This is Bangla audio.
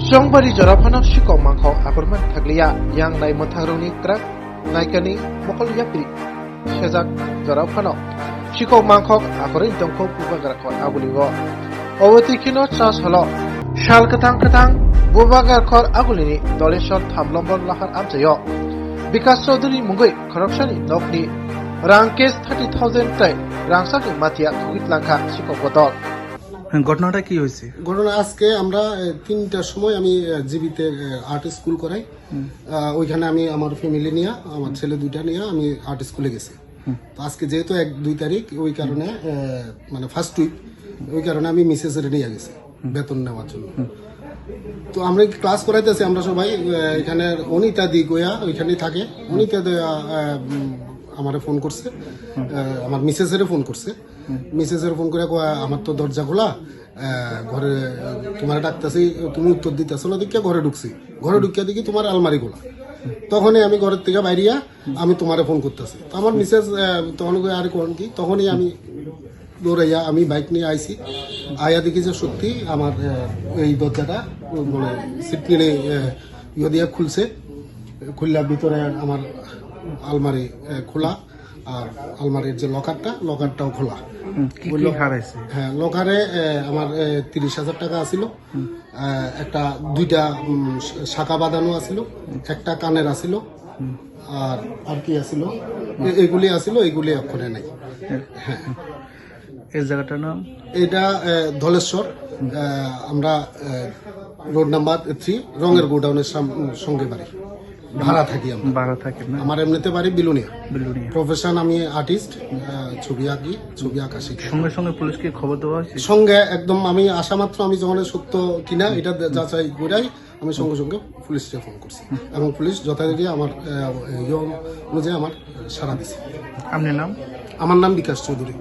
Jongbari Jorapano Shiko Manko Akurman Taglia Yang Nai Motaroni Trak Naikani Mokol Yapri Shezak Jorapano Shiko Manko Akurin Donko Bubagarkon Aguligo Owatikino Chas Holo Shal Katang Bubagarkor Agulini Doleshon Tamlombon Lahar Abjayo Because Soduri Mungui Corruption in Nokni Rankes 30,000 Tai Rangsaki Matia Kuitlanka Shiko Botol ঘটনাটা কি হয়েছে? ঘটনা আজকে আমরা 3টার সময় আমি জিবিতে আর্ট স্কুল করাই। ওইখানে আমি আমার ফ্যামিলি নিয়ে আমার ছেলে 2টা নিয়ে আমি আর্ট স্কুলে গেছি। তো আজকে যেহেতু 1-2 তারিখ ওই কারণে মানে ফার্স্ট উইক ওই কারণে আমি মিসেসের নিয়ে গেছি বেতন নেওয়ার জন্য। তো আমরা ক্লাস করাইতেছি আমরা সবাই এখানে অনিতা দি গোয়া ওইখানে থাকে। অনিতা আমারে ফোন করছে, আমার মিসেসের ফোন করছে। মিসেসের ফোন করে আমার তো দরজা খোলা, ঘরে তোমার ডাকতেছি, তুমি উত্তর দিতেছো না দেখে ঘরে ঢুকছি। ঘরে ঢুকিয়া দেখি তোমার আলমারি খোলা। তখনই আমি ঘরের থেকে বাইরিয়া আমি তোমারে ফোন করতেছি। তো আমার মিসেস তখন আর কোন কি তখনই আমি দৌড়াইয়া আমি বাইক নিয়ে আইছি। আয়া দেখি যে সত্যি আমার এই দরজাটা মানে সিট কিনে ইয়ে দিয়ে খুলছে। খুললার ভিতরে আমার আলমারি খোলা আর আলমারির যে লকারটাও খোলা। হ্যাঁ, লকারে আমার 30,000 টাকা আছিল, একটা 2টা শাখা বাঁধানো আছিল, একটা কানের আছিল, আর কি আছিল এগুলি আছিল, এগুলি অক্ষরে নাই। হ্যাঁ, এই জায়গাটার নাম এটা ধলেশ্বর। আমরা রোড নাম্বার 3 রঙের গোডাউনের সঙ্গে বাড়ি, ভাড়া থাকি। আমার এমনিতে বাড়ি বিলুনিয়া। প্রফেশন আমি আর্টিস্ট, ছবি আঁকা শিখি। সঙ্গে সঙ্গে পুলিশকে খবর দেওয়া হয়েছে? সঙ্গে একদম আমি আসা মাত্র আমি যখন সত্য কিনা এটা যাচাই করাই আমি সঙ্গে সঙ্গে পুলিশকে ফোন করছি এবং পুলিশ যথারীতি আমার অনুযায়ী আমার সাড়া দিছে। আপনার নাম? আমার নাম বিকাশ চৌধুরী।